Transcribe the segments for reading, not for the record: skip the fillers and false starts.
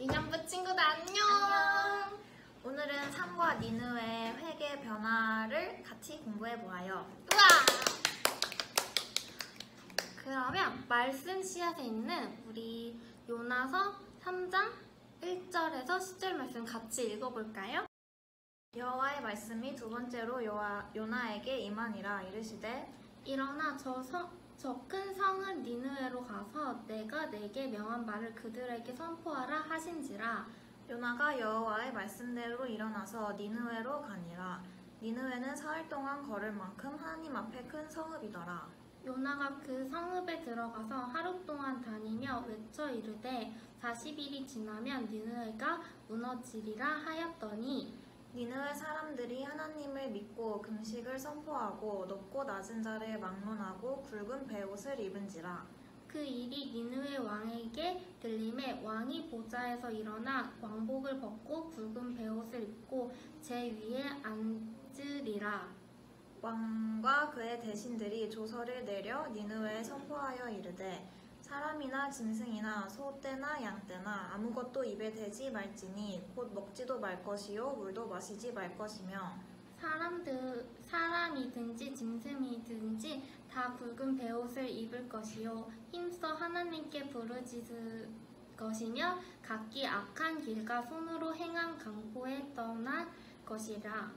2년부 친구들 안녕! 오늘은 삼과 니느웨의 회계 변화를 같이 공부해보아요. 우와! 그러면 말씀 씨앗에 있는 우리 요나서 3장 1절에서 10절 말씀 같이 읽어볼까요? 여호와의 말씀이 두 번째로 요나에게 임하니라. 이르시되 일어나 저 큰 성은 니느웨로 가서 내가 내게 명한 말을 그들에게 선포하라 하신지라. 요나가 여호와의 말씀대로 일어나서 니느웨로 가니라. 니느웨는 사흘 동안 걸을 만큼 하나님 앞에 큰 성읍이더라. 요나가 그 성읍에 들어가서 하루 동안 다니며 외쳐 이르되 40일이 지나면 니느웨가 무너지리라 하였더니 니느웨 사람들이 하나님을 믿고 금식을 선포하고 높고 낮은 자를 막론하고 굵은 베옷을 입은지라. 그 일이 니느웨 왕에게 들림에 왕이 보좌에서 일어나 왕복을 벗고 굵은 베옷을 입고 제 위에 앉으리라. 왕과 그의 대신들이 조서를 내려 니느웨에 선포하여 이르되 사람이나 짐승이나 소떼나 양떼나 아무것도 입에 대지 말지니 곧 먹지도 말 것이요 물도 마시지 말 것이며 사람이든지 짐승이든지 다 굵은 베옷을 입을 것이요 힘써 하나님께 부르짖을 것이며 각기 악한 길과 손으로 행한 강포에 떠날 것이라.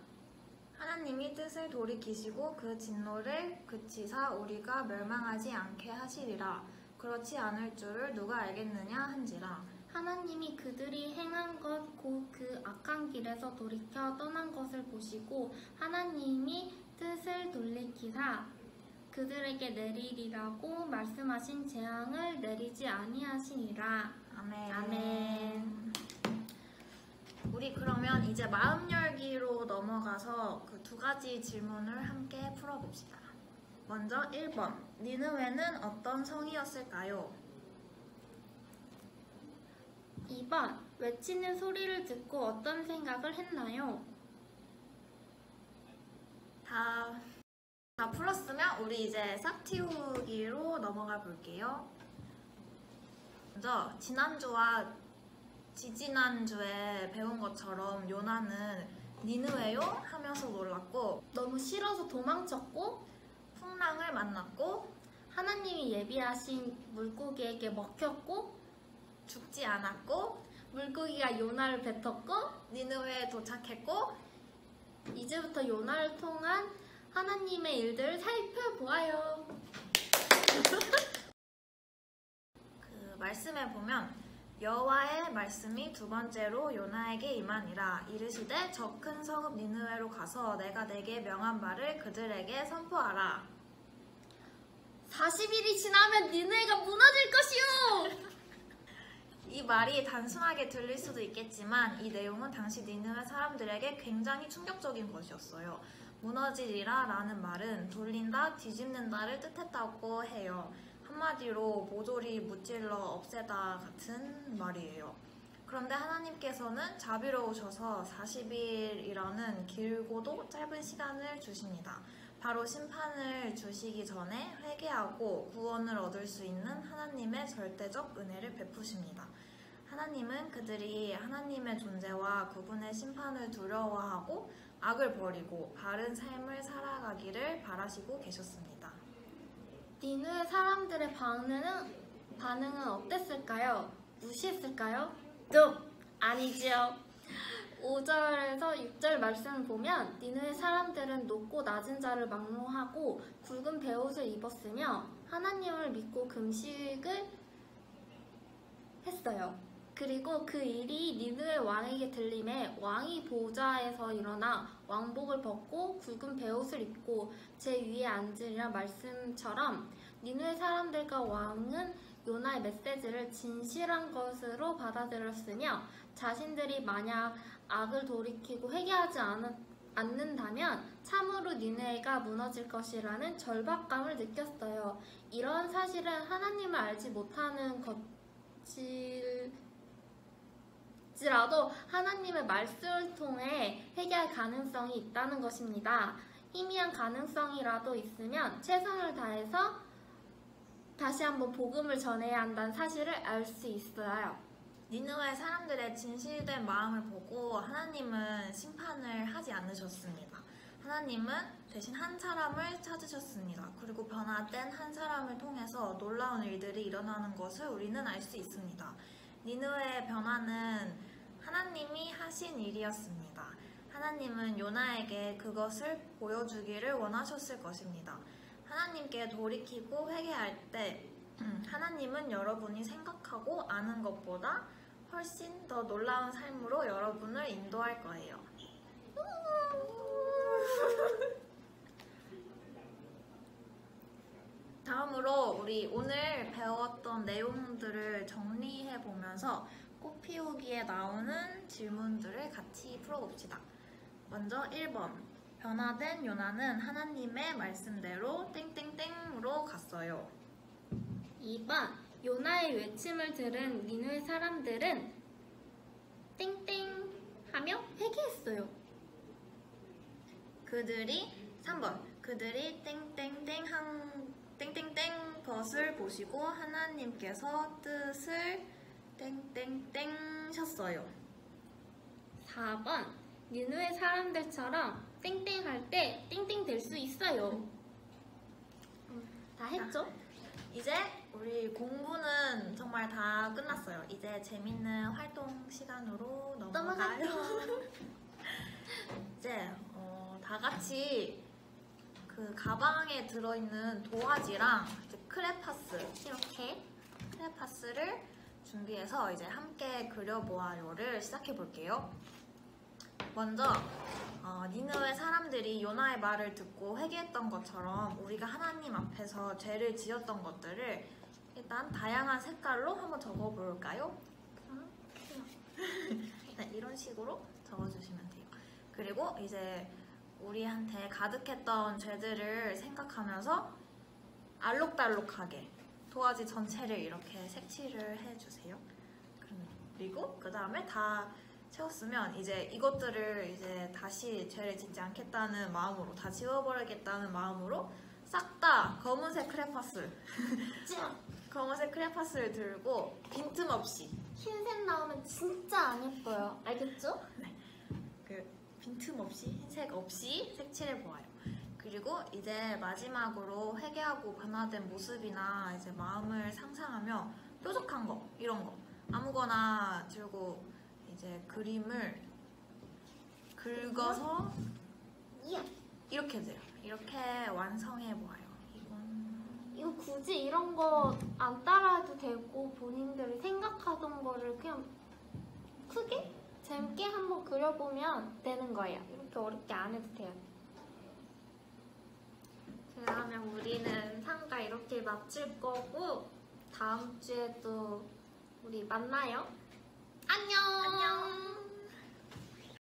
하나님이 뜻을 돌이키시고 그 진노를 그치사 우리가 멸망하지 않게 하시리라. 그렇지 않을 줄을 누가 알겠느냐 한지라. 하나님이 그들이 행한 것 곧 그 악한 길에서 돌이켜 떠난 것을 보시고 하나님이 뜻을 돌이키사 그들에게 내리리라고 말씀하신 재앙을 내리지 아니하시니라. 아멘. 아멘. 우리 그러면 이제 마음 열기로 넘어가서 그 두 가지 질문을 함께 풀어봅시다. 먼저 1번. 니느웨는 어떤 성이었을까요? 2번. 외치는 소리를 듣고 어떤 생각을 했나요? 다 풀었으면 우리 이제 싹틔우기로 넘어가 볼게요. 먼저 지난주와 지지난주에 배운 것처럼 요나는 니느웨요? 하면서 놀랐고 너무 싫어서 도망쳤고 풍랑을 만났고 하나님이 예비하신 물고기에게 먹혔고 죽지 않았고 물고기가 요나를 뱉었고 니느웨에 도착했고 이제부터 요나를 통한 하나님의 일들을 살펴보아요. 그 말씀에 보면 여호와의 말씀이 두 번째로 요나에게 임하니라. 이르시되 저 큰 성읍 니느웨로 가서 내가 내게 명한 말을 그들에게 선포하라. 40일이 지나면 니느웨가 무너질 것이요. 이 말이 단순하게 들릴 수도 있겠지만 이 내용은 당시 니느웨 사람들에게 굉장히 충격적인 것이었어요. 무너지리라 라는 말은 돌린다, 뒤집는다를 뜻했다고 해요. 한마디로 모조리 무찔러 없애다 같은 말이에요. 그런데 하나님께서는 자비로우셔서 40일이라는 길고도 짧은 시간을 주십니다. 바로 심판을 주시기 전에 회개하고 구원을 얻을 수 있는 하나님의 절대적 은혜를 베푸십니다. 하나님은 그들이 하나님의 존재와 그분의 심판을 두려워하고 악을 버리고 바른 삶을 살아가기를 바라시고 계셨습니다. 니느웨 사람들의 반응은 어땠을까요? 무시했을까요? 아니지요. 5절에서 6절 말씀을 보면 니느웨 사람들은 높고 낮은 자를 막론하고 굵은 베옷을 입었으며 하나님을 믿고 금식을 했어요. 그리고 그 일이 니느웨 왕에게 들림에 왕이 보좌에서 일어나 왕복을 벗고 굵은 베옷을 입고 제 위에 앉으리라 말씀처럼 니느웨 사람들과 왕은 요나의 메시지를 진실한 것으로 받아들였으며 자신들이 만약 악을 돌이키고 회개하지 않는다면 참으로 니느웨가 무너질 것이라는 절박감을 느꼈어요. 이런 사실은 하나님을 알지 못하는 것일지라도 하나님의 말씀을 통해 회개할 가능성이 있다는 것입니다. 희미한 가능성이라도 있으면 최선을 다해서 다시 한번 복음을 전해야 한다는 사실을 알 수 있어요. 니느웨 사람들의 진실된 마음을 보고 하나님은 심판을 하지 않으셨습니다. 하나님은 대신 한 사람을 찾으셨습니다. 그리고 변화된 한 사람을 통해서 놀라운 일들이 일어나는 것을 우리는 알 수 있습니다. 니느웨의 변화는 하나님이 하신 일이었습니다. 하나님은 요나에게 그것을 보여주기를 원하셨을 것입니다. 하나님께 돌이키고 회개할 때 하나님은 여러분이 생각하고 아는 것보다 훨씬 더 놀라운 삶으로 여러분을 인도할 거예요. 다음으로 우리 오늘 배웠던 내용들을 정리해 보면서 꽃피우기에 나오는 질문들을 같이 풀어봅시다. 먼저 1번. 변화된 요나는 하나님의 말씀대로 땡땡땡으로 갔어요. 2번. 요나의 외침을 들은 니느웨 사람들은 땡땡 하며 회개했어요. 3번. 그들이 땡땡땡 것을 보시고 하나님께서 뜻을 땡땡땡 셨어요. 4번. 니느웨 사람들처럼 땡땡 할 때 땡땡 될 수 있어요. 다 했죠? 이제 우리 공부는 정말 다 끝났어요. 이제 재밌는 활동 시간으로 넘어가요. 이제 다 같이 그 가방에 들어있는 도화지랑 이제 크레파스 이렇게 크레파스를 준비해서 이제 함께 그려보아요를 시작해 볼게요. 먼저 니느웨 사람들이 요나의 말을 듣고 회개했던 것처럼 우리가 하나님 앞에서 죄를 지었던 것들을 일단 다양한 색깔로 한번 적어볼까요? 네, 이런 식으로 적어주시면 돼요. 그리고 이제 우리한테 가득했던 죄들을 생각하면서 알록달록하게 도화지 전체를 이렇게 색칠을 해주세요. 그리고 그 다음에 다 채웠으면 이제 이것들을 이제 다시 죄를 짓지 않겠다는 마음으로, 다 지워버리겠다는 마음으로 싹 다 검은색 크레파스 검은색 크레파스를 들고 빈틈없이 흰색 나오면 진짜 안 예뻐요. 알겠죠? 네, 그 빈틈없이 흰색 없이 색칠해 보아요. 그리고 이제 마지막으로 회개하고 변화된 모습이나 이제 마음을 상상하며 뾰족한 거, 이런 거 아무거나 들고 이제 그림을 긁어서 이렇게 돼요. 이렇게 완성해 보아요. 이거 굳이 이런 거 안 따라해도 되고 본인들이 생각하던 거를 그냥 크게 재밌게 한번 그려보면 되는 거예요. 이렇게 어렵게 안 해도 돼요. 그러면 우리는 상가 이렇게 마칠 거고 다음 주에도 우리 만나요. 안녕.